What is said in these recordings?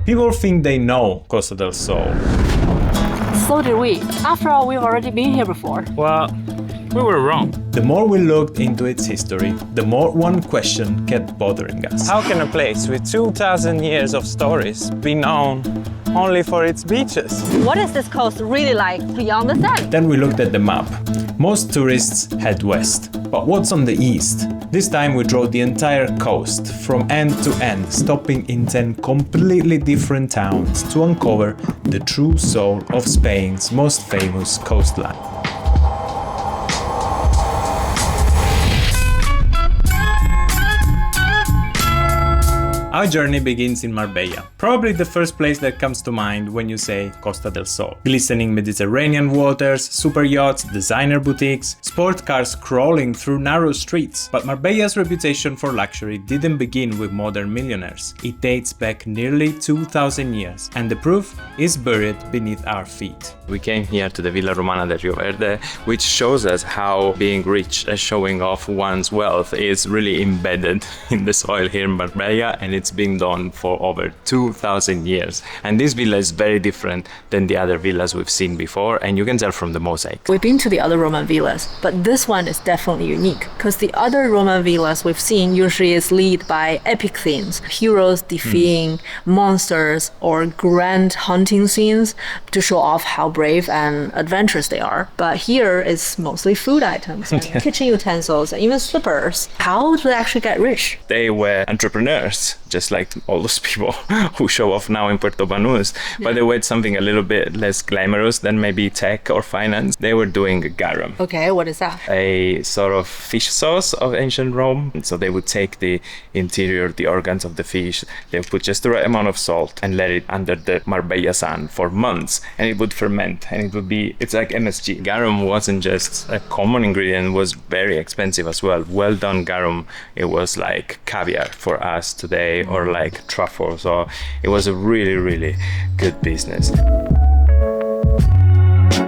People think they know Costa del Sol. So did we. After all, we've already been here before. Well, we were wrong. The more we looked into its history, the more one question kept bothering us. How can a place with 2,000 years of stories be known only for its beaches? What is this coast really like beyond the sand? Then we looked at the map. Most tourists head west. But what's on the east? This time we drove the entire coast, from end to end, stopping in 10 completely different towns to uncover the true soul of Spain's most famous coastline. Our journey begins in Marbella, probably the first place that comes to mind when you say Costa del Sol. Glistening Mediterranean waters, super yachts, designer boutiques, sport cars crawling through narrow streets. But Marbella's reputation for luxury didn't begin with modern millionaires. It dates back nearly 2,000 years, and the proof is buried beneath our feet. We came here to the Villa Romana de Rio Verde, which shows us how being rich and showing off one's wealth is really embedded in the soil here in Marbella, and it's been done for over 2,000 years. And this villa is very different than the other villas we've seen before, and you can tell from the mosaic. We've been to the other Roman villas, but this one is definitely unique because the other Roman villas we've seen usually is led by epic themes, heroes defeating monsters or grand hunting scenes to show off how brave and adventurous they are. But here it's mostly food items, and kitchen utensils, and even slippers. How do they actually get rich? They were entrepreneurs, just like all those people who show off now in Puerto Banús. But they were something a little bit less glamorous than maybe tech or finance. They were doing garum. Okay, what is that? A sort of fish sauce of ancient Rome. So they would take the interior, the organs of the fish, they would put just the right amount of salt and let it under the Marbella sun for months, and it would ferment, and it's like MSG. Garum wasn't just a common ingredient, it was very expensive as well. Well done garum, it was like caviar for us today, or like truffles, so it was a really, really good business.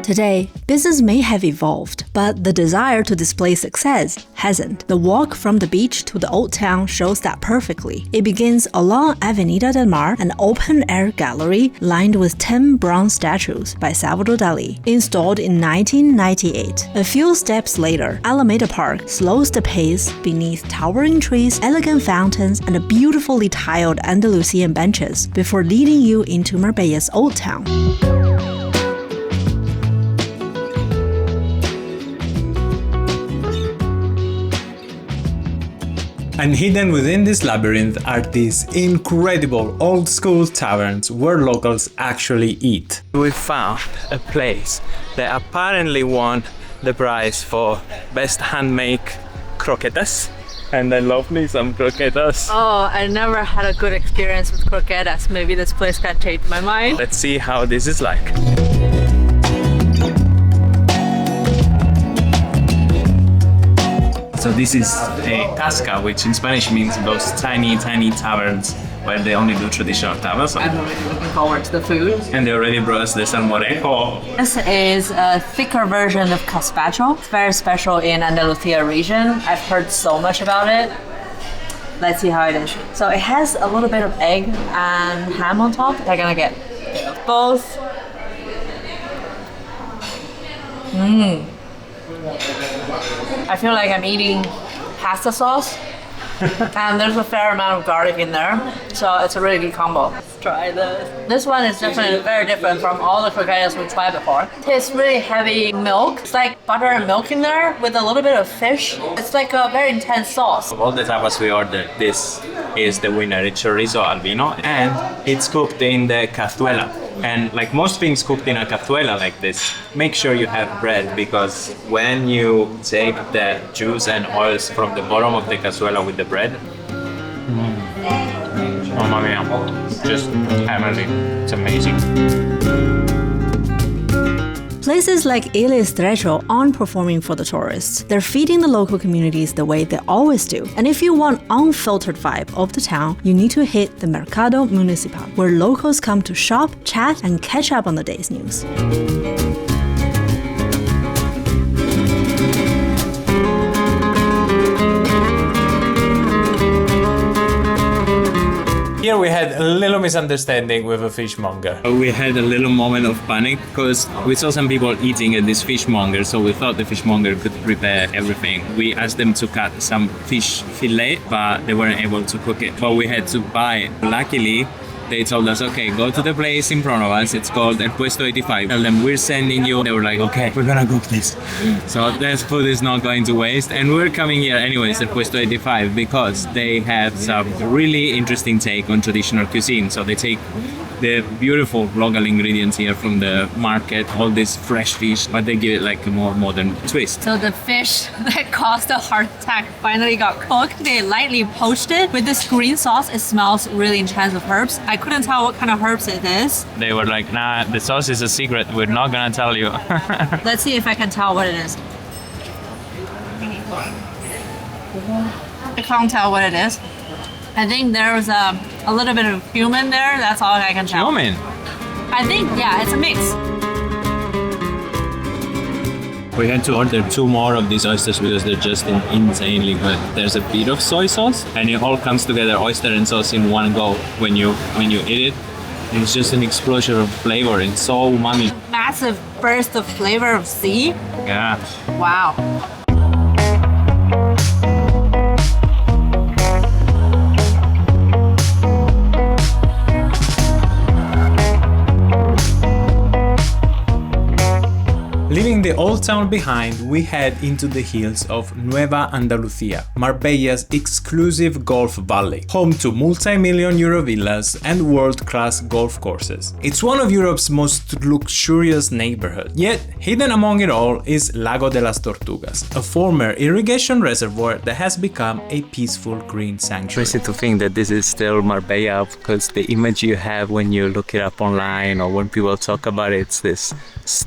Today, business may have evolved, but the desire to display success hasn't. The walk from the beach to the old town shows that perfectly. It begins along Avenida del Mar, an open-air gallery lined with 10 bronze statues by Salvador Dali, installed in 1998. A few steps later, Alameda Park slows the pace beneath towering trees, elegant fountains, and beautifully tiled Andalusian benches before leading you into Marbella's old town. And hidden within this labyrinth are these incredible old-school taverns where locals actually eat. We found a place that apparently won the prize for best handmade croquetas. And I love me some croquetas. Oh, I never had a good experience with croquetas. Maybe this place can change my mind. Let's see how this is like. So this is a tasca, which in Spanish means those tiny, tiny taverns where they only do traditional taverns. I'm already looking forward to the food. And they already brought us the salmorejo. This is a thicker version of gazpacho. It's very special in Andalusia region. I've heard so much about it. Let's see how it is. So it has a little bit of egg and ham on top. They're gonna get both. I feel like I'm eating pasta sauce, and there's a fair amount of garlic in there, so it's a really good combo. Let's try this. This one is definitely very different from all the croquetas we've tried before. It tastes really heavy milk. It's like butter and milk in there with a little bit of fish. It's like a very intense sauce. Of all the tapas we ordered, this is the winner. It's chorizo al vino, and it's cooked in the cazuela. And like most things cooked in a cazuela like this, make sure you have bread, because when you take the juice and oils from the bottom of the cazuela with the bread, oh my mia, it's just heavenly. It's amazing. Places like El Estrecho aren't performing for the tourists. They're feeding the local communities the way they always do. And if you want unfiltered vibe of the town, you need to hit the Mercado Municipal, where locals come to shop, chat, and catch up on the day's news. here we had a little misunderstanding with a fishmonger. We had a little moment of panic because we saw some people eating at this fishmonger, so we thought the fishmonger could prepare everything. We asked them to cut some fish fillet, but they weren't able to cook it. But we had to buy it. Luckily, they told us, okay, go to the place in front of us. It's called El Puesto 85. Tell them we're sending you. They were like, okay, we're gonna cook this. So this food is not going to waste. And we're coming here anyways, El Puesto 85, because they have some really interesting take on traditional cuisine. So they take the beautiful local ingredients here from the market, all this fresh fish, but they give it like a more modern twist. So the fish that caused a heart attack finally got cooked. They lightly poached it with this green sauce. It smells really intense of herbs. I couldn't tell what kind of herbs it is. They were like, nah, the sauce is a secret. We're not gonna tell you. Let's see if I can tell what it is. I can't tell what it is. I think there's a little bit of cumin there. That's all I can tell. Cumin? I think, yeah, it's a mix. We had to order 2 more of these oysters because they're just insanely good. There's a bit of soy sauce and it all comes together, oyster and sauce in one go when you eat it. It's just an explosion of flavor. It's so umami. Massive burst of flavor of sea. Yeah. Wow. Leaving the old town behind, we head into the hills of Nueva Andalucía, Marbella's exclusive golf valley, home to multi-million euro villas and world-class golf courses. It's one of Europe's most luxurious neighborhoods, yet hidden among it all is Lago de las Tortugas, a former irrigation reservoir that has become a peaceful green sanctuary. Crazy to think that this is still Marbella, because the image you have when you look it up online or when people talk about it, it's this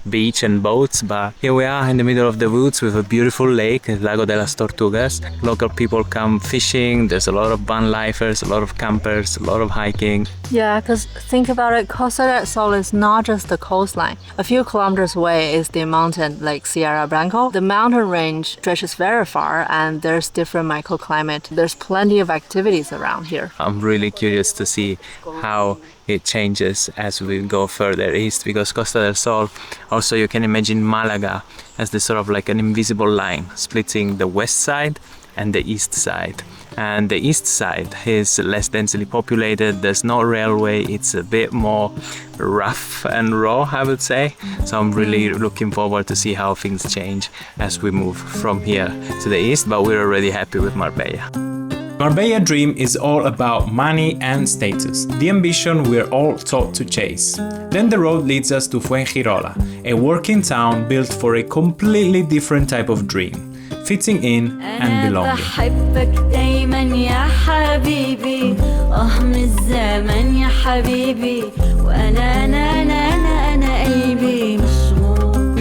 beach and boats, but here we are in the middle of the woods with a beautiful lake, Lago de las Tortugas. Local people come fishing, there's a lot of van lifers, a lot of campers, a lot of hiking. Yeah, because think about it, Costa del Sol is not just the coastline. A few kilometers away is the mountain like Sierra Blanco. The mountain range stretches very far and there's different microclimate. There's plenty of activities around here. I'm really curious to see how it changes as we go further east, because Costa del Sol, also you can imagine Malaga as this sort of like an invisible line splitting the west side and the east side. And the east side is less densely populated, there's no railway, it's a bit more rough and raw, I would say. So I'm really looking forward to see how things change as we move from here to the east, but we're already happy with Marbella. Marbella dream is all about money and status, the ambition we're all taught to chase. Then the road leads us to Fuengirola, a working town built for a completely different type of dream, fitting in and belonging.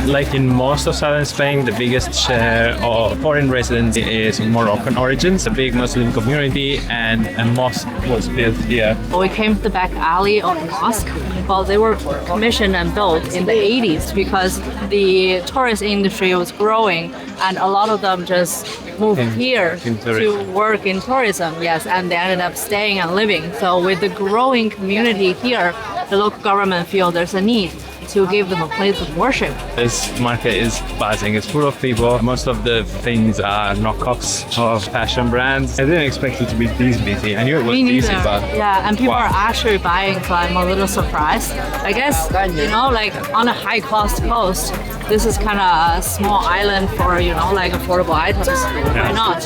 Like in most of southern Spain, the biggest share of foreign residents is Moroccan origins. A big Muslim community and a mosque was built here. We came to the back alley of the mosque. Well, they were commissioned and built in the 80s because the tourist industry was growing and a lot of them just moved here to work in tourism, yes, and they ended up staying and living. So with the growing community here, the local government feel there's a need to give them a place of worship. This market is buzzing, it's full of people. Most of the things are knockoffs of fashion brands. I didn't expect it to be this busy. I knew it was busy, but yeah, and people are actually buying, so I'm a little surprised. I guess, you know, like on a high cost coast, this is kind of a small island for, you know, like affordable items. Yeah. Why not?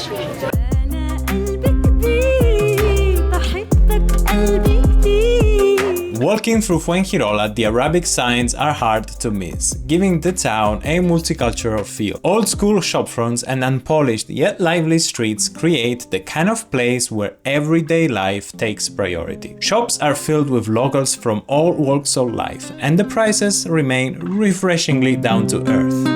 Walking through Fuengirola, the Arabic signs are hard to miss, giving the town a multicultural feel. Old-school shopfronts and unpolished yet lively streets create the kind of place where everyday life takes priority. Shops are filled with locals from all walks of life, and the prices remain refreshingly down to earth.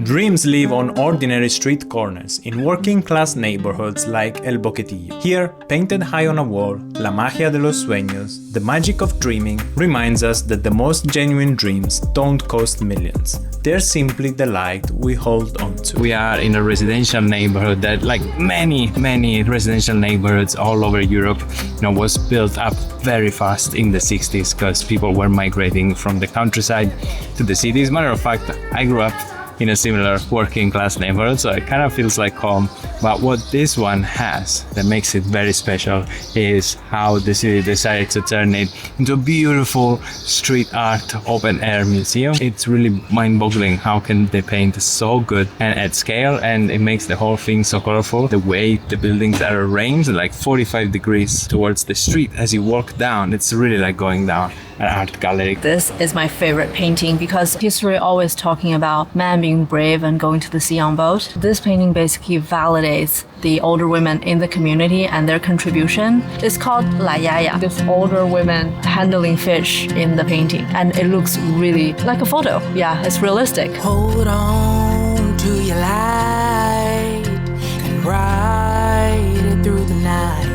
Dreams live on ordinary street corners in working-class neighborhoods like El Boquetillo. Here, painted high on a wall, La magia de los sueños, the magic of dreaming, reminds us that the most genuine dreams don't cost millions. They're simply the light we hold on to. We are in a residential neighborhood that, like many residential neighborhoods all over Europe, was built up very fast in the 60s because people were migrating from the countryside to the cities. Matter of fact, I grew up in a similar working class neighborhood, so it kind of feels like home. But what this one has that makes it very special is how the city decided to turn it into a beautiful street art open air museum. It's really mind-boggling how can they paint so good and at scale, and it makes the whole thing so colorful. The way the buildings are arranged like 45 degrees towards the street as you walk down, it's really like going down an art gallery. This is my favorite painting because history always talking about man being brave and going to the sea on boat. This painting basically validates the older women in the community and their contribution. It's called La Yaya, this older women handling fish in the painting, and it looks really like a photo. Yeah, it's realistic. Hold on to your light and ride it through the night.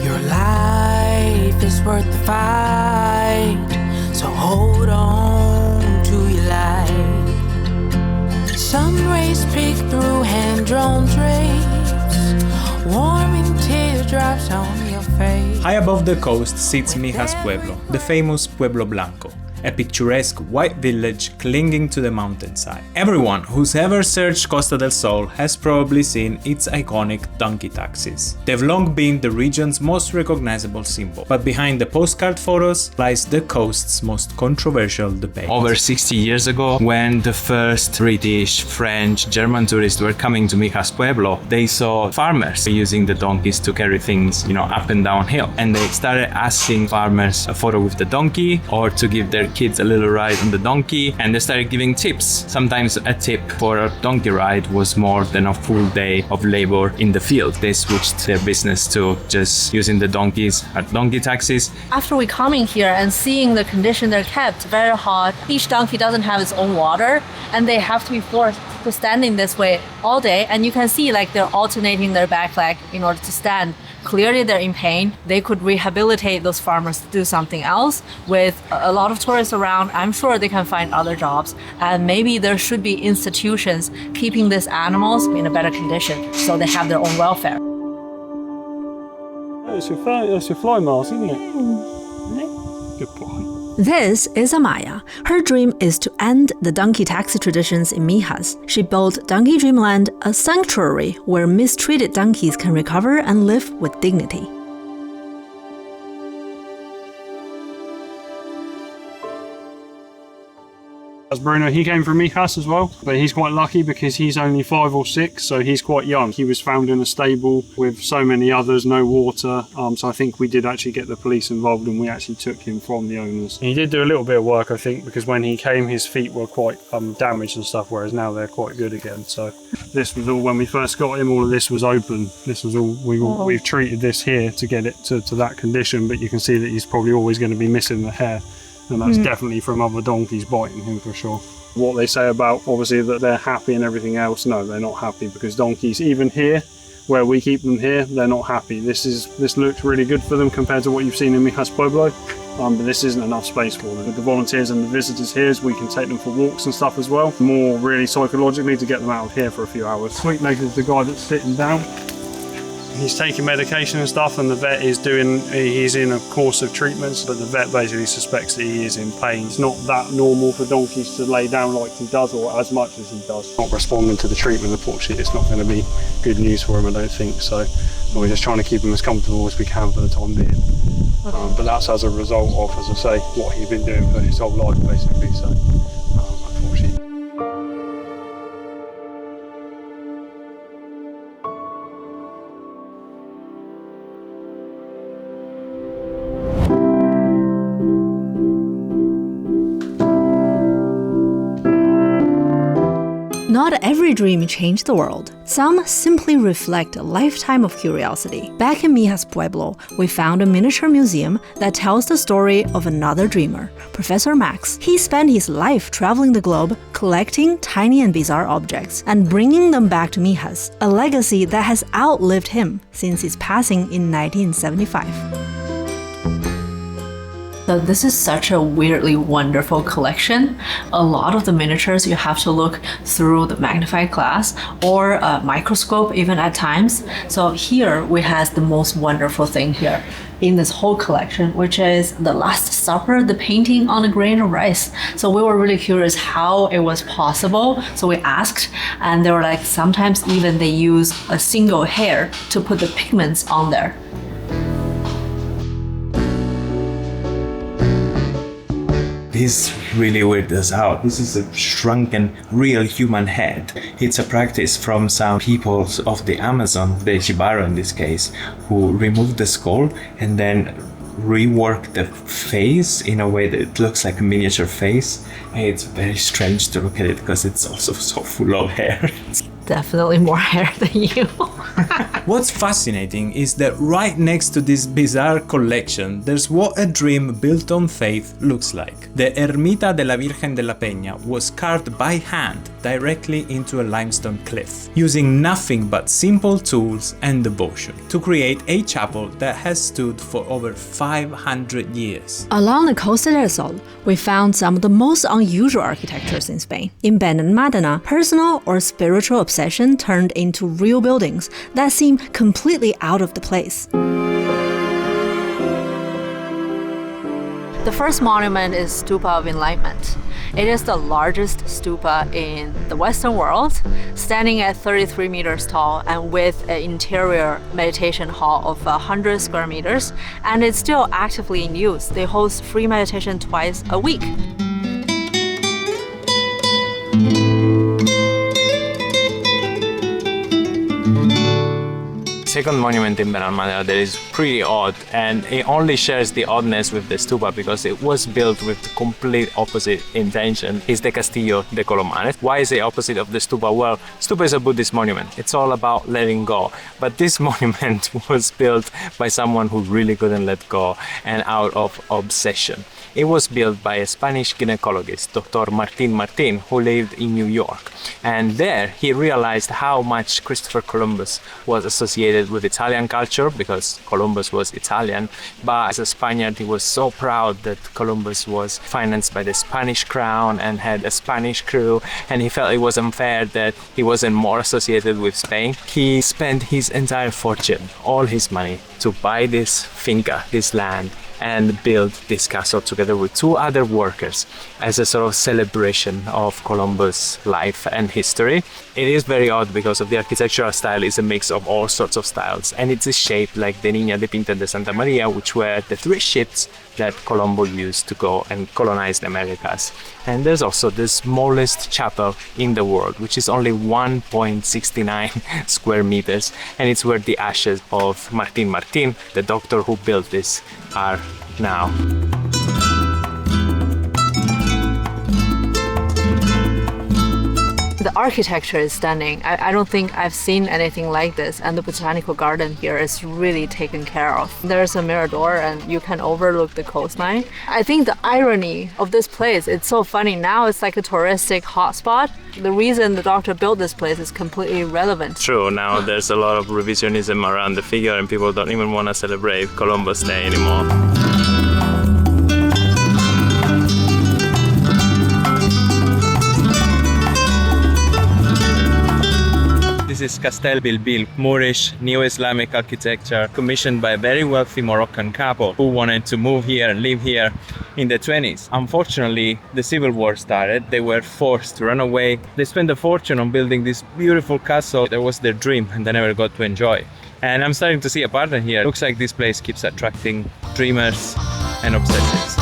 Your life is worth the fight, so hold on to your light. Sun rays peek through hand-drawn drapes, warming teardrops on your face. High above the coast sits Mijas Pueblo, the famous Pueblo Blanco, a picturesque white village clinging to the mountainside. Everyone who's ever searched Costa del Sol has probably seen its iconic donkey taxis. They've long been the region's most recognizable symbol, but behind the postcard photos lies the coast's most controversial debate. Over 60 years ago, when the first British, French, German tourists were coming to Mijas Pueblo, they saw farmers using the donkeys to carry things, up and down hill. And they started asking farmers a photo with the donkey or to give their kids a little ride on the donkey, and they started giving tips. Sometimes a tip for a donkey ride was more than a full day of labor in the field. They switched their business to just using the donkeys at donkey taxis. After we coming here and seeing the condition they're kept, very hot, each donkey doesn't have its own water, and they have to be forced to stand in this way all day, and you can see like they're alternating their back leg in order to stand. Clearly they're in pain. They could rehabilitate those farmers to do something else. With a lot of tourists around, I'm sure they can find other jobs, and maybe there should be institutions keeping these animals in a better condition so they have their own welfare. It's your fly mask, isn't it? Good boy. This is Amaya. Her dream is to end the donkey taxi traditions in Mijas. She built Donkey Dreamland, a sanctuary where mistreated donkeys can recover and live with dignity. As Bruno, he came from Mijas as well, but he's quite lucky because he's only 5 or 6, so he's quite young. He was found in a stable with so many others, no water, so I think we did actually get the police involved and we actually took him from the owners. He did do a little bit of work, I think, because when he came his feet were quite damaged and stuff, whereas now they're quite good again. So this was all, when we first got him, all of this was open. This was all, we've treated this here to get it to that condition, but you can see that he's probably always going to be missing the hair. And that's definitely from other donkeys biting him for sure. What they say about, obviously, that they're happy and everything else, no, they're not happy, because donkeys, even here, where we keep them here, they're not happy. This looks really good for them compared to what you've seen in Mijas Pueblo, but this isn't enough space for them. With the volunteers and the visitors here, we can take them for walks and stuff as well, more really psychologically to get them out of here for a few hours. Sweet Leg is the guy that's sitting down. He's taking medication and stuff, and the vet he's in a course of treatments, but the vet basically suspects that he is in pain. It's not that normal for donkeys to lay down like he does, or as much as he does. Not responding to the treatment, unfortunately, it's not going to be good news for him, I don't think. So we're just trying to keep him as comfortable as we can for the time being. But that's as a result of, as I say, what he's been doing for his whole life, basically. So unfortunately. Not every dream changed the world. Some simply reflect a lifetime of curiosity. Back in Mijas Pueblo, we found a miniature museum that tells the story of another dreamer, Professor Max. He spent his life traveling the globe, collecting tiny and bizarre objects, and bringing them back to Mijas, a legacy that has outlived him since his passing in 1975. So this is such a weirdly wonderful collection. A lot of the miniatures you have to look through the magnifying glass or a microscope even at times. So here we have the most wonderful thing here in this whole collection, which is the Last Supper, the painting on a grain of rice. So we were really curious how it was possible. So we asked, and they were like, sometimes even they use a single hair to put the pigments on there. This really weird us out. This is a shrunken, real human head. It's a practice from some peoples of the Amazon, the Jibaro in this case, who removed the skull and then rework the face in a way that it looks like a miniature face. And it's very strange to look at it because it's also so full of hair. Definitely more hair than you. What's fascinating is that right next to this bizarre collection, there's what a dream built on faith looks like. The Ermita de la Virgen de la Peña was carved by hand directly into a limestone cliff, using nothing but simple tools and devotion to create a chapel that has stood for over 500 years. Along the Costa del Sol, we found some of the most unusual architectures in Spain. In Benalmadena, personal or spiritual obsession turned into real buildings that seem completely out of the place. The first monument is Stupa of Enlightenment. It is the largest stupa in the Western world, standing at 33 meters tall and with an interior meditation hall of 100 square meters, and it's still actively in use. They host free meditation twice a week. Second monument in Benalmadena that is pretty odd, and it only shares the oddness with the stupa because it was built with the complete opposite intention, is the Castillo de Colomanes. Why is the opposite of the stupa? Well, stupa is a Buddhist monument. It's all about letting go. But this monument was built by someone who really couldn't let go and out of obsession. It was built by a Spanish gynecologist, Dr. Martin Martin, who lived in New York. And there he realized how much Christopher Columbus was associated with Italian culture, because Columbus was Italian. But as a Spaniard, he was so proud that Columbus was financed by the Spanish crown and had a Spanish crew, and he felt it was unfair that he wasn't more associated with Spain. He spent his entire fortune, all his money, to buy this finca, this land, and build this castle together with two other workers as a sort of celebration of Columbus' life and history. It is very odd because of the architectural style is a mix of all sorts of styles, and it's shaped like the Niña de Pinta de Santa Maria, which were the three ships that Colombo used to go and colonize the Americas. And there's also the smallest chapel in the world, which is only 1.69 square meters, and it's where the ashes of Martin Martin, the doctor who built this, are now. The architecture is stunning. I don't think I've seen anything like this, and the botanical garden here is really taken care of. There's a mirador and you can overlook the coastline. I think the irony of this place, it's so funny. Now it's like a touristic hotspot. The reason the doctor built this place is completely irrelevant. True, now there's a lot of revisionism around the figure and people don't even want to celebrate Columbus Day anymore. This is Castel Bilbil, Moorish neo-Islamic architecture commissioned by a very wealthy Moroccan couple who wanted to move here and live here in the 20s. Unfortunately, the civil war started. They were forced to run away. They spent a fortune on building this beautiful castle. That was their dream and they never got to enjoy. And I'm starting to see a pattern here. Looks like this place keeps attracting dreamers and obsessives.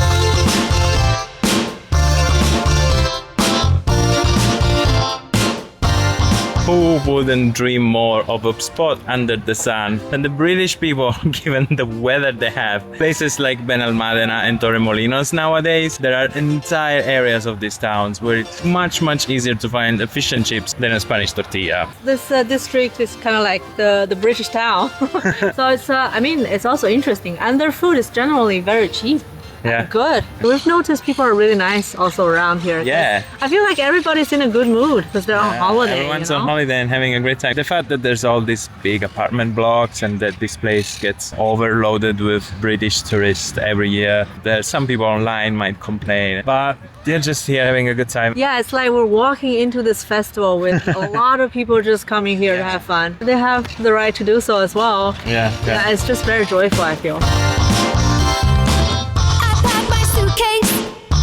Who wouldn't dream more of a spot under the sun than the British people, given the weather they have? Places like Benalmadena and Torremolinos nowadays, there are entire areas of these towns where it's much easier to find efficient chips than a Spanish tortilla. This district is kind of like the British town. So it's, it's also interesting. And their food is generally very cheap. Yeah. Good. We've noticed people are really nice also around here. Yeah. I feel like everybody's in a good mood because they're on holiday. Everyone's on holiday and having a great time. The fact that there's all these big apartment blocks and that this place gets overloaded with British tourists every year, that some people online might complain, but they're just here having a good time. Yeah, it's like we're walking into this festival with a lot of people just coming here to have fun. They have the right to do so as well. Yeah. It's just very joyful, I feel.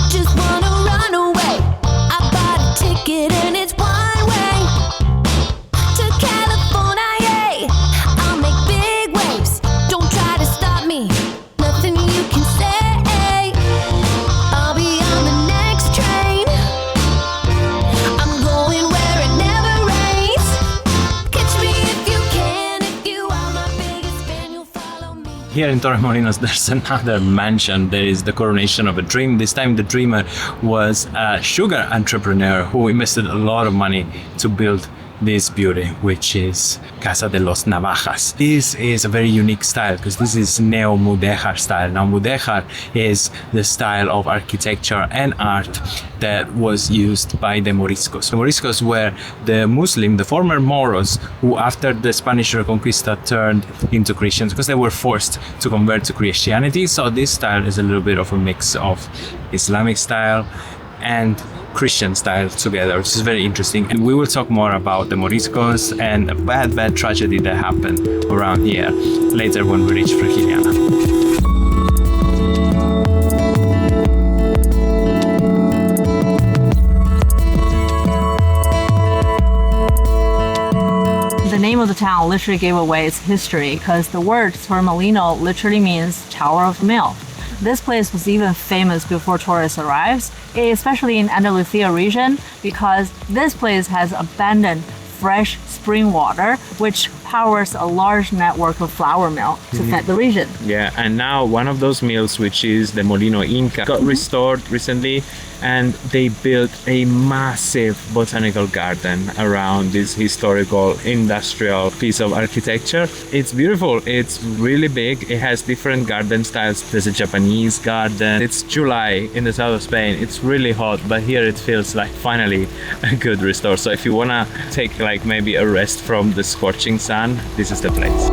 Just wanna run away. I bought a ticket and it's one way to California. Yeah. I'll make big waves. Don't try to stop me. Nothing you can say. I'll be on the next train. I'm going where it never rains. Catch me if you can. If you are my biggest fan, you'll follow me. Here in Torremolinos, there's another mansion. There is the coronation of a dream. This time the dreamer was a sugar entrepreneur who invested a lot of money to build this beauty, which is Casa de los Navajas. This is a very unique style because this is neo-Mudéjar style. Now, Mudéjar is the style of architecture and art that was used by the Moriscos. The Moriscos were the former Moros, who after the Spanish Reconquista turned into Christians because they were forced to convert to Christianity. So this style is a little bit of a mix of Islamic style and Christian style together, which is very interesting. And we will talk more about the Moriscos and a bad tragedy that happened around here later when we reach Frigiliana. The name of the town literally gave away its history because the word Torremolino literally means Tower of Milk. This place was even famous before tourists arrived, especially in Andalusia region, because this place has abundant fresh spring water, which powers a large network of flour mill to feed the region. Yeah, and now one of those mills, which is the Molino Inca, got restored recently, and they built a massive botanical garden around this historical industrial piece of architecture. It's beautiful. It's really big. It has different garden styles. There's a Japanese garden. It's July in the south of Spain. It's really hot, but here it feels like finally a good restore. So if you want to take like maybe a rest from the scorching sun, this is the place.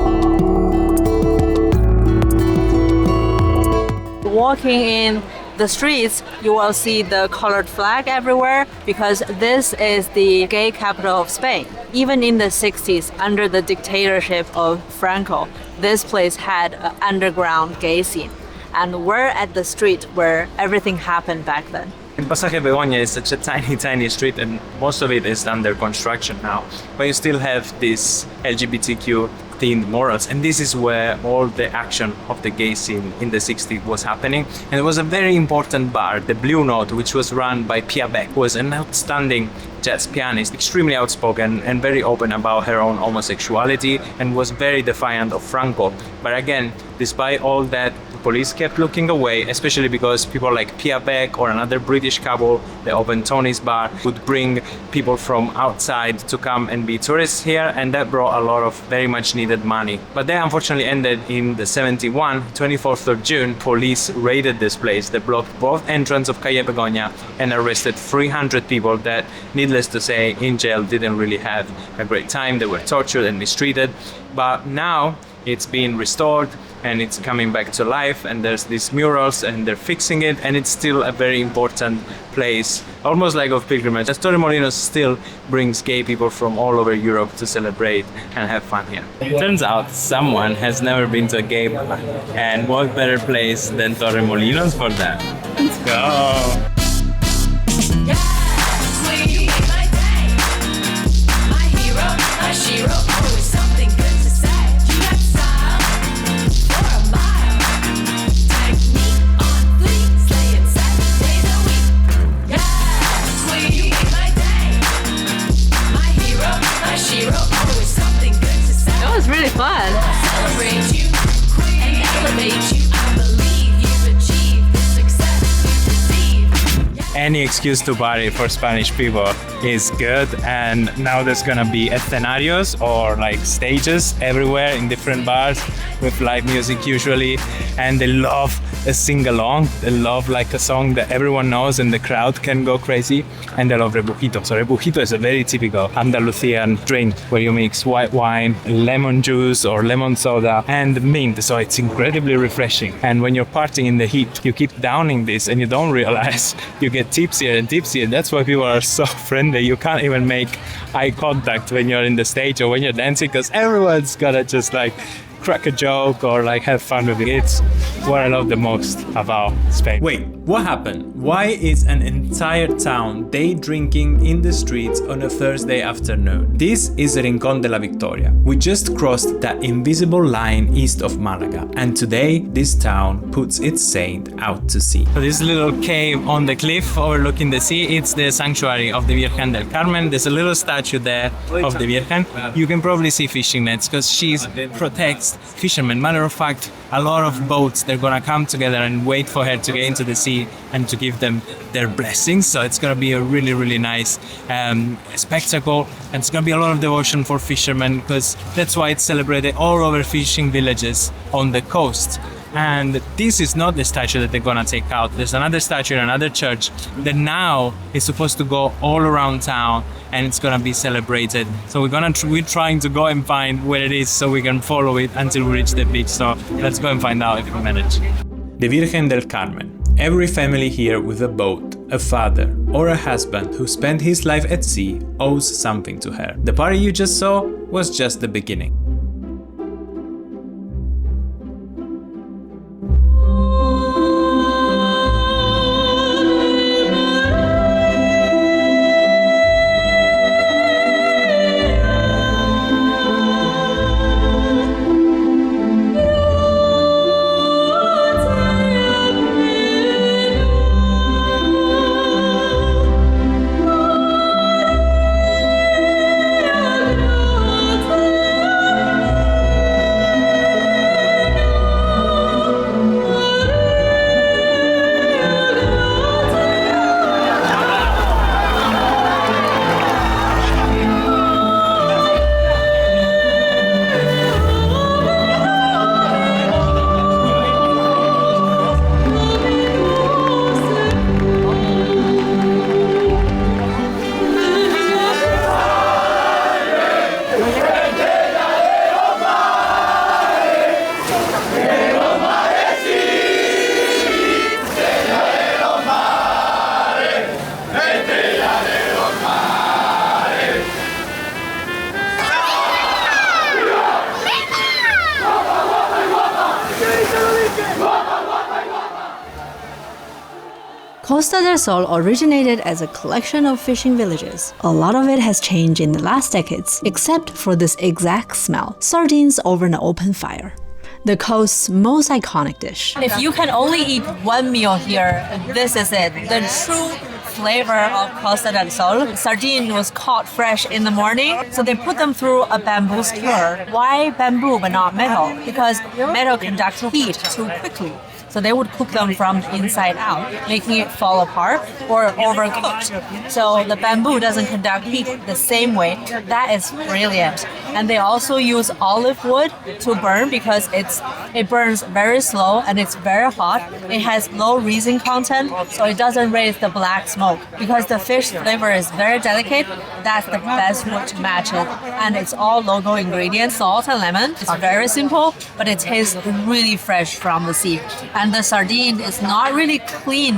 Walking in the streets, you will see the colored flag everywhere because this is the gay capital of Spain. Even in the 60s, under the dictatorship of Franco, this place had an underground gay scene. And we're at the street where everything happened back then. In Pasaje Begoña is such a tiny street and most of it is under construction now. But you still have this LGBTQ themed murals, and this is where all the action of the gay scene in the 60s was happening. And it was a very important bar, the Blue Note, which was run by Pia Beck, who was an outstanding jazz pianist, extremely outspoken and very open about her own homosexuality, and was very defiant of Franco. But again, despite all that, the police kept looking away, especially because people like Pia Beck or another British couple, the Open Tony's bar, would bring people from outside to come and be tourists here, and that brought a lot of very much needed money. But that unfortunately ended in the 24th of June, police raided this place. They blocked both entrances of Calle Begoña and arrested 300 people that, needless to say, in jail didn't really have a great time. They were tortured and mistreated. But now it's being restored and it's coming back to life, and there's these murals and they're fixing it, and it's still a very important place, almost like of pilgrimage. Torremolinos still brings gay people from all over Europe to celebrate and have fun here. It turns out someone has never been to a gay bar, and what better place than Torremolinos for that? Let's go! any excuse to party for Spanish people is good. And now there's gonna be escenarios or like stages everywhere in different bars with live music usually, and they love a sing-along. They love like a song that everyone knows and the crowd can go crazy, and they love rebujito. So rebujito is a very typical Andalusian drink where you mix white wine, lemon juice or lemon soda and mint, so it's incredibly refreshing. And when you're partying in the heat, you keep downing this and you don't realize you get tipsier and tipsier. That's why people are so friendly. You can't even make eye contact when you're in the stage or when you're dancing, because everyone's gotta just like crack a joke or like have fun with it. It's what I love the most about Spain. Wait, what happened? Why is an entire town day drinking in the streets on a Thursday afternoon? This is Rincon de la Victoria. We just crossed that invisible line east of Malaga, and today this town puts its saint out to sea. So this little cave on the cliff overlooking the sea, it's the sanctuary of the Virgen del Carmen. There's a little statue there of the Virgen. You can probably see fishing nets because she protects fishermen. Matter of fact, a lot of boats, they're gonna come together and wait for her to get into the sea and to give them their blessings. So it's gonna be a really, really nice spectacle, and it's gonna be a lot of devotion for fishermen, because that's why it's celebrated all over fishing villages on the coast. And this is not the statue that they're gonna take out. There's another statue in another church that now is supposed to go all around town, and it's gonna be celebrated. So we're trying to go and find where it is so we can follow it until we reach the beach. So let's go and find out if we manage. The Virgen del Carmen. Every family here with a boat, a father or a husband who spent his life at sea owes something to her. The party you just saw was just the beginning. Costa del Sol originated as a collection of fishing villages. A lot of it has changed in the last decades, except for this exact smell: sardines over an open fire. The coast's most iconic dish. If you can only eat one meal here, this is it. The true flavor of Costa del Sol. Sardine was caught fresh in the morning, so they put them through a bamboo skewer. Why bamboo but not metal? Because metal conducts heat too quickly. So they would cook them from inside out, making it fall apart or overcooked. So the bamboo doesn't conduct heat the same way. That is brilliant. And they also use olive wood to burn because it burns very slow and it's very hot. It has low resin content, so it doesn't raise the black smoke. Because the fish flavor is very delicate, that's the best wood to match it. And it's all local ingredients, salt and lemon. It's very simple, but it tastes really fresh from the sea. And the sardine is not really clean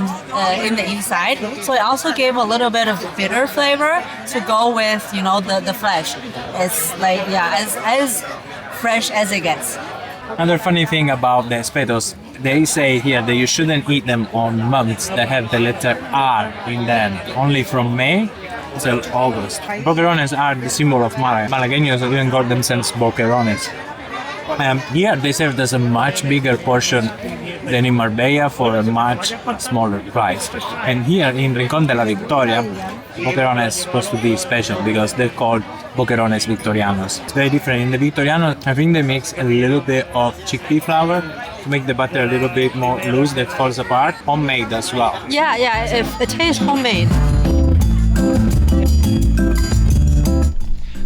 in the inside, so it also gave a little bit of bitter flavor to go with, the flesh. It's like, as fresh as it gets. Another funny thing about the espetos, they say here that you shouldn't eat them on months that have the letter R in them, only from May till August. Boquerones are the symbol of Malaga. Malagueños even call themselves boquerones. Here they serve us a much bigger portion than in Marbella for a much smaller price. And here in Rincon de la Victoria, boquerones is supposed to be special because they're called boquerones victorianos. It's very different. In the Victoriano, I think they mix a little bit of chickpea flour to make the butter a little bit more loose that falls apart. Homemade as well. Yeah, it tastes homemade.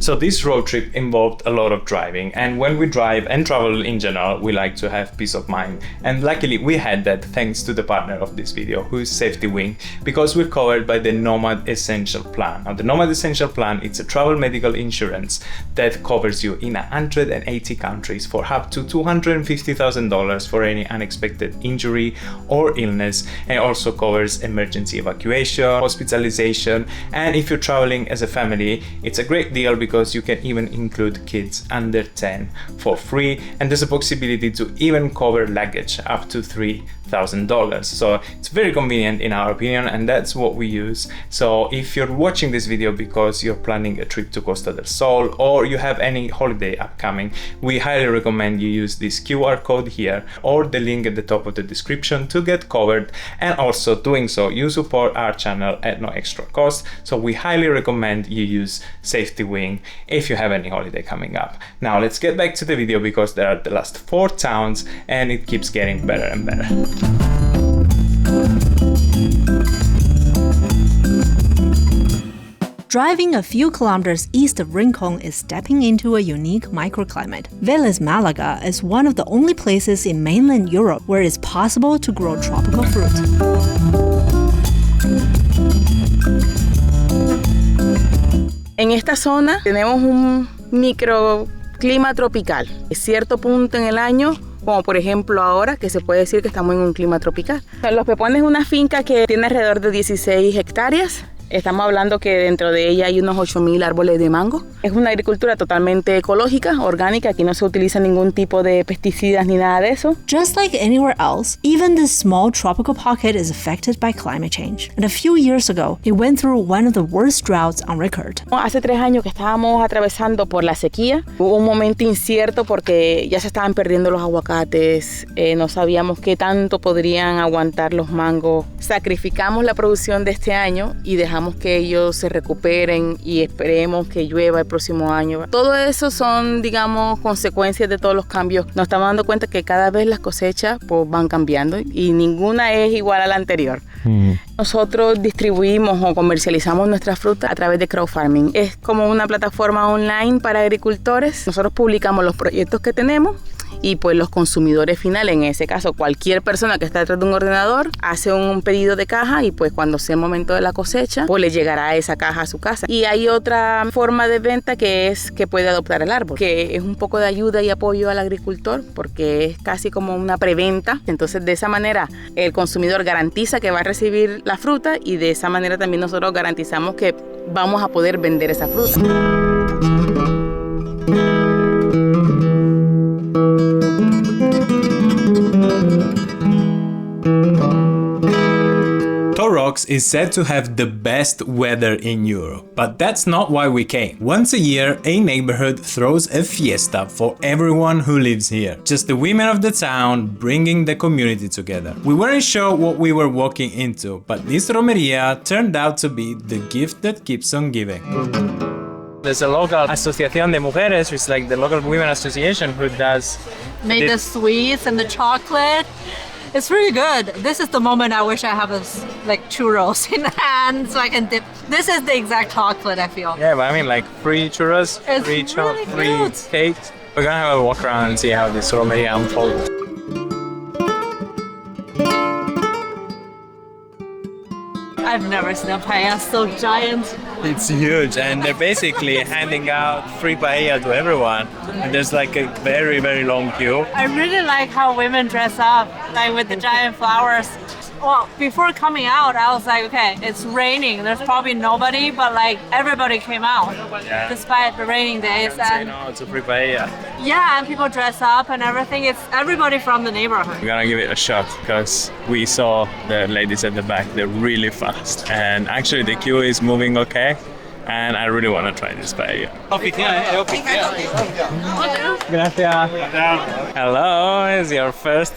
So this road trip involved a lot of driving, and when we drive and travel in general, we like to have peace of mind. And luckily we had that thanks to the partner of this video, who is Safety Wing, because we're covered by the Nomad Essential Plan. Now the Nomad Essential Plan, it's a travel medical insurance that covers you in 180 countries for up to $250,000 for any unexpected injury or illness, and it also covers emergency evacuation, hospitalization, and if you're traveling as a family, it's a great deal because you can even include kids under 10 for free, and there's a possibility to even cover luggage up to $3,000. So it's very convenient in our opinion, and that's what we use. So if you're watching this video because you're planning a trip to Costa del Sol or you have any holiday upcoming, we highly recommend you use this QR code here or the link at the top of the description to get covered, and also doing so you support our channel at no extra cost. So we highly recommend you use Safety Wing if you have any holiday coming up. Now let's get back to the video because there are the last 4 towns and it keeps getting better and better. Driving a few kilometers east of Rincon is stepping into a unique microclimate. Velez Malaga is one of the only places in mainland Europe where it's possible to grow tropical fruit. En esta zona tenemos un microclima tropical. Es cierto punto en el año, como por ejemplo ahora, que se puede decir que estamos en un clima tropical. Los Pepones es una finca que tiene alrededor de 16 hectáreas. Estamos hablando que dentro de ella hay unos 8.000 árboles de mango. Es una agricultura totalmente ecológica, orgánica. Aquí no se utiliza ningún tipo de pesticidas ni nada de eso. Just like anywhere else, even this small tropical pocket is affected by climate change. And a few years ago, it went through one of the worst droughts on record. Hace 3 años que estábamos atravesando por la sequía. Hubo un momento incierto porque ya se estaban perdiendo los aguacates. No sabíamos qué tanto podrían aguantar los mangos. Sacrificamos la producción de este año y dejamos que ellos se recuperen y esperemos que llueva el próximo año. Todo eso son, digamos, consecuencias de todos los cambios. Nos estamos dando cuenta que cada vez las cosechas pues, van cambiando y ninguna es igual a la anterior. Nosotros distribuimos o comercializamos nuestra fruta a través de crowdfarming. Es como una plataforma online para agricultores. Nosotros publicamos los proyectos que tenemos y pues los consumidores finales, en ese caso cualquier persona que está detrás de un ordenador, hace un pedido de caja y pues cuando sea el momento de la cosecha, pues le llegará esa caja a su casa. Y hay otra forma de venta que es que puede adoptar el árbol, que es un poco de ayuda y apoyo al agricultor porque es casi como una preventa. Entonces de esa manera el consumidor garantiza que va a recibir la fruta y de esa manera también nosotros garantizamos que vamos a poder vender esa fruta. Torrox is said to have the best weather in Europe, but that's not why we came. Once a year, a neighborhood throws a fiesta for everyone who lives here. Just the women of the town bringing the community together. We weren't sure what we were walking into, but this romería turned out to be the gift that keeps on giving. There's a local Asociación de Mujeres, which is like the local women association who does... Made the sweets and the chocolate. It's really good. This is the moment I wish I have like churros in hand so I can dip. This is the exact chocolate I feel. Yeah, but I mean like free churros, it's free really free cake. We're gonna have a walk around and see how this romería unfolds. I've never seen a paella so giant. It's huge, and they're basically handing out free paella to everyone. And there's like a very, very long queue. I really like how women dress up, like with the giant flowers. Well, before coming out, I was like, okay, it's raining. There's probably nobody, but like everybody came out, despite the raining days. And no, it's a free paella. Yeah, and people dress up and everything. It's everybody from the neighborhood. We're gonna give it a shot because we saw the ladies at the back. They're really fast, and actually the queue is moving okay. and I really want to try this paella. Gracias. Hello, is your first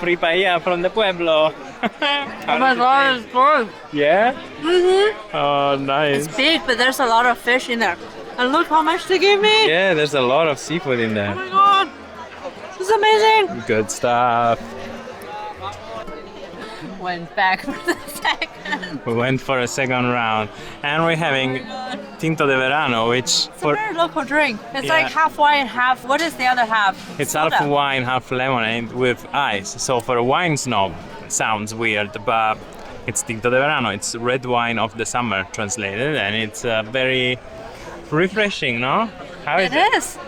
free paella from the pueblo? Oh my god, it's good. Yeah? Mm-hmm. Oh, nice. It's big, but there's a lot of fish in there. And look how much they gave me. Yeah, there's a lot of seafood in Oh there. my god. This is amazing. Good stuff. Went back for the second. We went for a second round, and we're having Tinto de Verano, which It's a very local drink. It's Yeah. like half wine, half. What is the other half? it's Soda. half wine, half lemonade with ice. So for a wine snob, it sounds weird, but it's Tinto de Verano. It's red wine of the summer translated, and it's very refreshing, no? How is It is.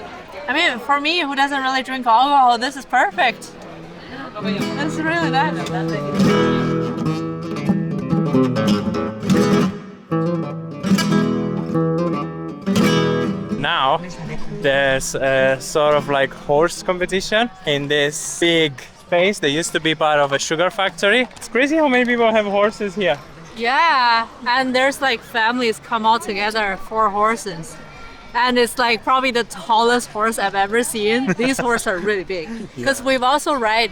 I mean, for me, who doesn't really drink alcohol, this is perfect. It's really nice. Now there's a sort of like horse competition in this big space. They used to be part of a sugar factory. It's crazy how many people have horses here. Yeah, and there's like families come all together for horses. And it's like probably the tallest horse I've ever seen. These horses are really big. Because we've also ride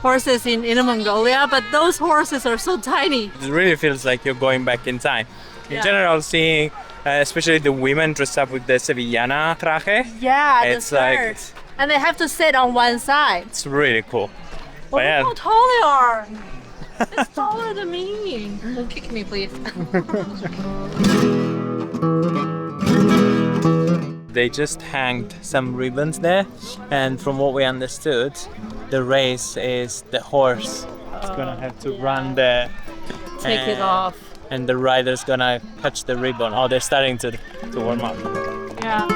horses in Inner Mongolia, but those horses are so tiny. It really feels like you're going back in time. In Yeah. general, seeing especially the women dressed up with the Sevillana traje, Yeah, It's the like- skirt. And they have to sit on one side. it's really cool. Oh, But yeah, look how tall they are. It's taller than me. Don't kick me, please. they just hanged some ribbons there, and from what we understood, the race is the horse. It's gonna have to run there. Take it off. And the rider's gonna catch the ribbon. Oh, they're starting to warm up. Yeah.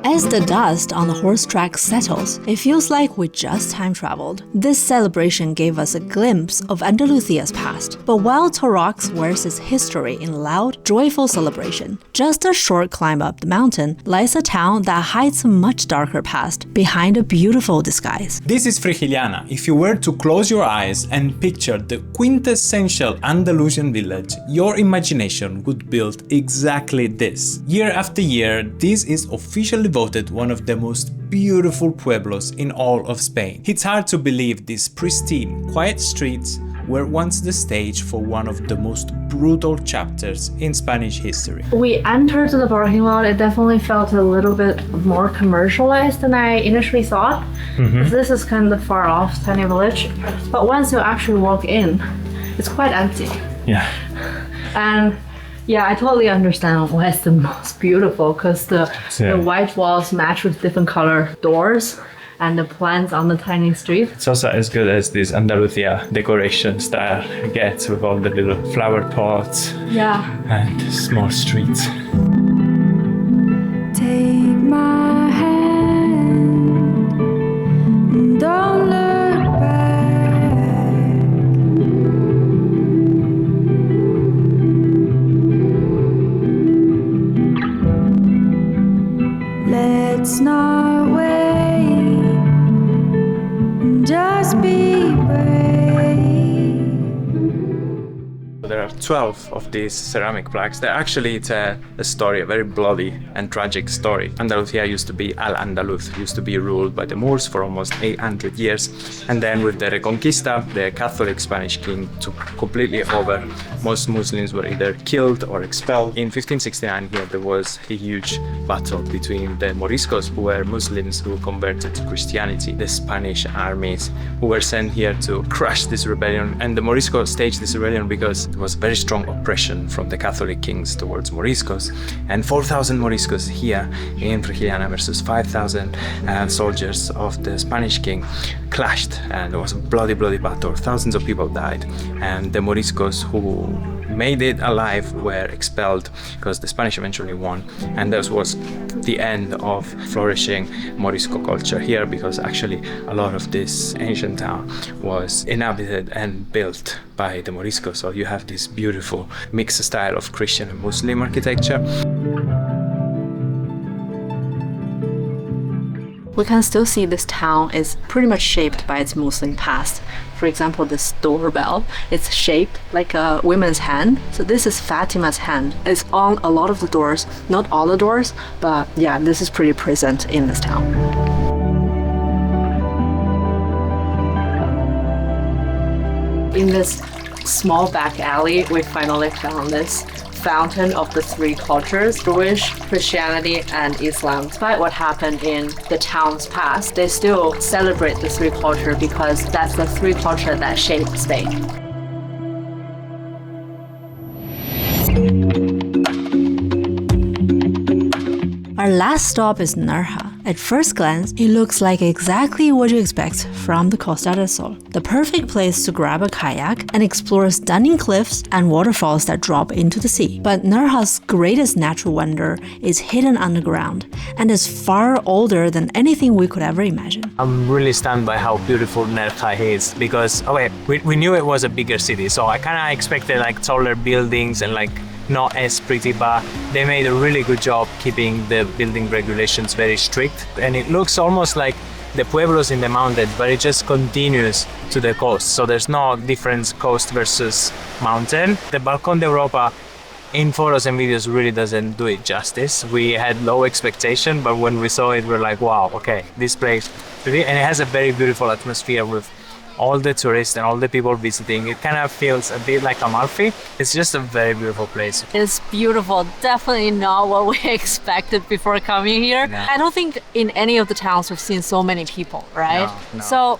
As the dust on the horse track settles, it feels like we just time traveled. This celebration gave us a glimpse of Andalusia's past. But while Torrox wears its history in loud, joyful celebration, just a short climb up the mountain lies a town that hides a much darker past behind a beautiful disguise. This is Frigiliana. If you were to close your eyes and picture the quintessential Andalusian village, your imagination would build exactly this. Year after year, this is officially voted one of the most beautiful pueblos in all of Spain. It's hard to believe these pristine, quiet streets were once the stage for one of the most brutal chapters in Spanish history. We entered the parking lot, it definitely felt a little bit more commercialized than I initially thought. This is kind of far off, tiny village. But once you actually walk in, it's quite empty. Yeah. And yeah, I totally understand why it's the most beautiful, because the white walls match with different color doors and the plants on the tiny street. It's also as good as this Andalusia decoration style gets with all the little flower pots Yeah. and small streets. Take my hand, don't look back. Let's not wait, just be brave. There are 12 of these ceramic plaques. They're actually it's a story, a very bloody and tragic story. Andalusia used to be Al-Andalus, used to be ruled by the Moors for almost 800 years. And then with the Reconquista, the Catholic Spanish king took completely over. Most Muslims were either killed or expelled. In 1569 here there was a huge battle between the Moriscos, who were Muslims who converted to Christianity, the Spanish armies who were sent here to crush this rebellion. And the Moriscos staged this rebellion because there was very strong oppression from the Catholic kings towards Moriscos. And 4,000 Moriscos here in Frigiliana versus 5,000 soldiers of the Spanish king clashed, and there was a bloody battle. Thousands of people died, and the Moriscos who made it alive were expelled because the Spanish eventually won, and this was the end of flourishing Morisco culture here, because actually a lot of this ancient town was inhabited and built by the Moriscos. So you have this beautiful mixed style of Christian and Muslim architecture. We can still see this town is pretty much shaped by its Muslim past. For example, this doorbell, it's shaped like a woman's hand. So this is Fatima's hand. It's on a lot of the doors, not all the doors, but yeah, this is pretty present in this town. In this small back alley, we finally found this fountain of the three cultures, Jewish, Christianity, and Islam. Despite what happened in the town's past, they still celebrate the three culture because that's the three culture that shaped Spain. Our last stop is Nerja. At first glance, it looks like exactly what you expect from the Costa del Sol. The perfect place to grab a kayak and explore stunning cliffs and waterfalls that drop into the sea. But Nerja's greatest natural wonder is hidden underground and is far older than anything we could ever imagine. I'm really stunned by how beautiful Nerja is, because we knew it was a bigger city, so I kind of expected like taller buildings and like not as pretty, but they made a really good job keeping the building regulations very strict, and it looks almost like the pueblos in the mountains, but it just continues to the coast, so there's no difference coast versus mountain. The Balcón de Europa in photos and videos really doesn't do it justice. We had low expectation, but when we saw it, we're like, wow, okay, this place, and it has a very beautiful atmosphere with all the tourists and all the people visiting. It kind of feels a bit like Amalfi. It's just a very beautiful place. It's beautiful. Definitely not what we expected before coming here. No. I don't think in any of the towns we've seen so many people, right? No. So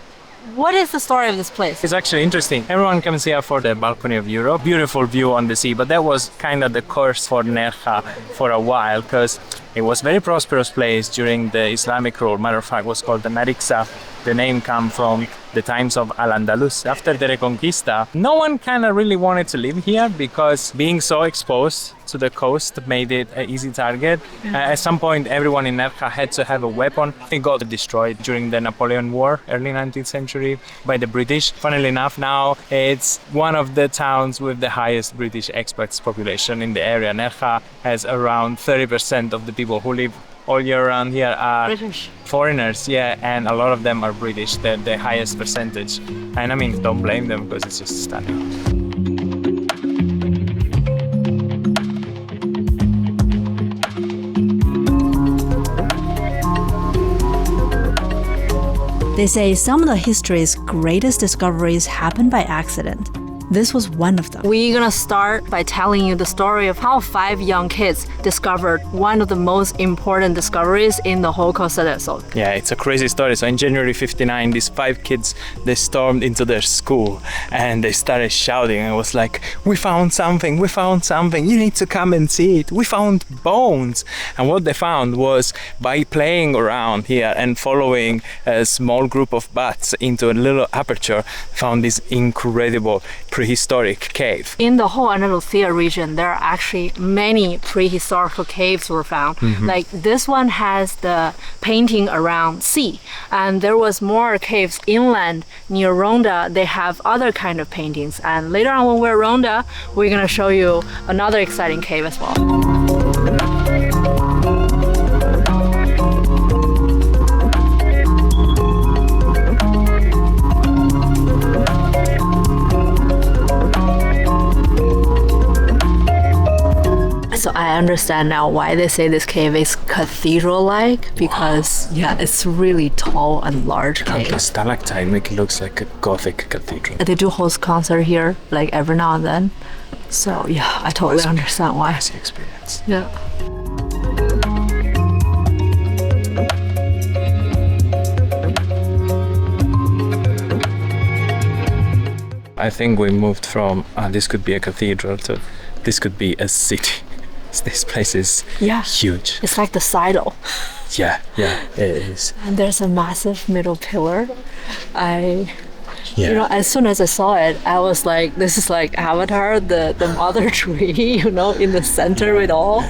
what is the story of this place? It's actually interesting. Everyone comes here for the balcony of Europe. Beautiful view on the sea, but that was kind of the curse for Nerja for a while, because it was a very prosperous place during the Islamic rule. Matter of fact, it was called the Marixa. The name comes from the times of Al-Andalus. After the Reconquista, no one kind of really wanted to live here because being so exposed to the coast made it an easy target. At some point, everyone in Nerja had to have a weapon. It got destroyed during the Napoleon War, early 19th century, by the British. Funnily enough, now it's one of the towns with the highest British expats population in the area. Nerja has around 30% of the people who live all year round here are British. Foreigners, yeah, and a lot of them are British. They're the highest percentage. And I mean, don't blame them because it's just stunning. They say some of the history's greatest discoveries happened by accident. This was one of them. We're gonna start by telling you the story of how 5 young kids discovered one of the most important discoveries in the whole Costa del Sol. Yeah, it's a crazy story. So in January 59, these 5 kids, they stormed into their school and they started shouting. And it was like, we found something, you need to come and see it. We found bones. And what they found was, by playing around here and following a small group of bats into a little aperture, found this incredible prehistoric cave. In the whole Andalusia region, there are actually many prehistorical caves were found. Like this one has the painting around sea, and there was more caves inland near Ronda. They have other kind of paintings, and later on when we're at Ronda, we're gonna show you another exciting cave as well. So I understand now why they say this cave is cathedral-like, because yeah, it's really tall and large And the cave. stalactite make it looks like a Gothic cathedral. They do host concert here like every now and then. So yeah, I totally understand why. Crazy experience. Yeah. I think we moved from this could be a cathedral to this could be a city. This place is Yeah. huge. It's like the Sidle. Yeah, it is. And there's a massive middle pillar. You know, as soon as I saw it, I was like, this is like Avatar, the mother tree, you know, in the center of it all.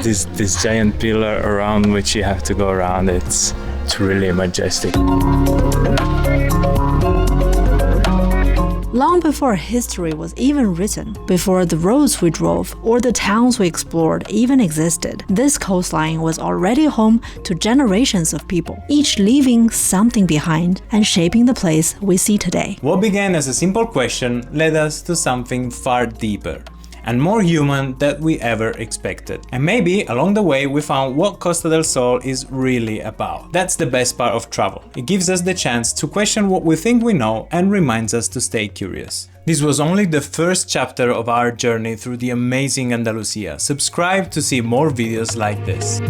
This giant pillar around which you have to go around, it's really majestic. Long before history was even written, before the roads we drove or the towns we explored even existed, this coastline was already home to generations of people, each leaving something behind and shaping the place we see today. What began as a simple question led us to something far deeper and more human than we ever expected. And maybe along the way we found what Costa del Sol is really about. That's the best part of travel. It gives us the chance to question what we think we know and reminds us to stay curious. This was only the first chapter of our journey through the amazing Andalusia. Subscribe to see more videos like this.